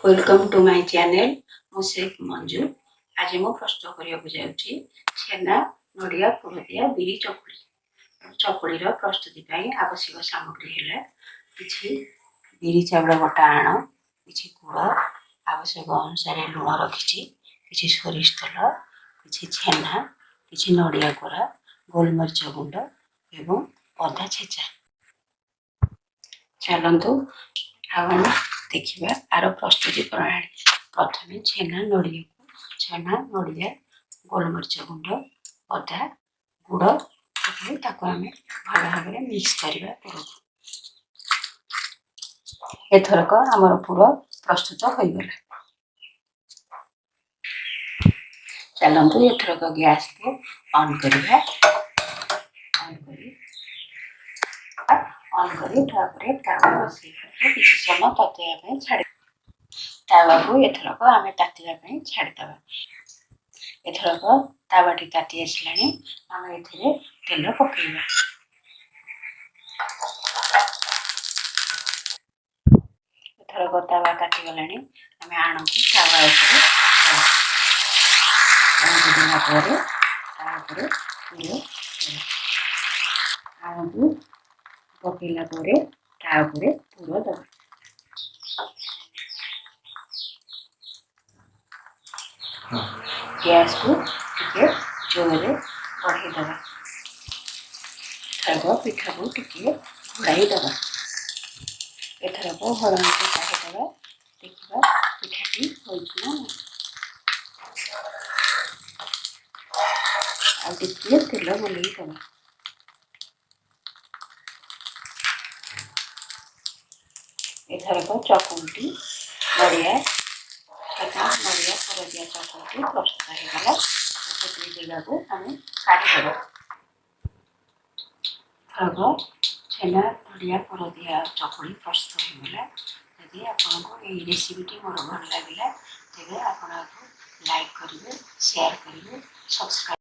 Welcome to my channel मुसेक मंजू। आज मु प्रस्तुत करने छेना नड़िया पुरदिया बिरी चकुली। चकुलीर प्रस्तुति आवश्यक सामग्री है कि बिरी चाउल बटा आण कि गुड़ आवश्यक अनुसार लुण रखी कि सोरिष तेल कि छेना कि नड़िया कोरा गोलमरीच गुंड एवं अदा छेचा। चलतु आम देखा आर प्रस्तुति प्रणाली। प्रथम छेना नड़िया गोलमरीच गुंड अदा गुड़ आम भल भाव मिक्स करने एथरक आमर पूरा प्रस्तुत हो गला। चलतु एथरक गैस को ऑन करवा किसी समय ततवा छाड़ तावा को एथरक आम तातीवा छाड़ीदे। एथरक तावाटी ताती आसला आम ए तेल पकईवा। एथरक तावा तातीगला आम आण को तावा आण को पकईला पूरा दबा। गैस को टिके जोरे बढ़ईदे। एथरक पिठा को टिके घोड़ाईदे। एथरक हरण को काढ़ीदे देखा पिठाटी होना आगे तेल बुलेदे। एथरक चकुलटी नड़िया पुरदिया चकुलटी प्रस्तुत होगला। जगह को आम काढ़ीदे। एथरक छेना नड़िया पुरदिया चकुली प्रस्तुत होगला। यदि आपको ये रेसिपीटी मोर भल लगे तेज आप लाइक करेंगे, शेयर करेंगे, सब्सक्राइब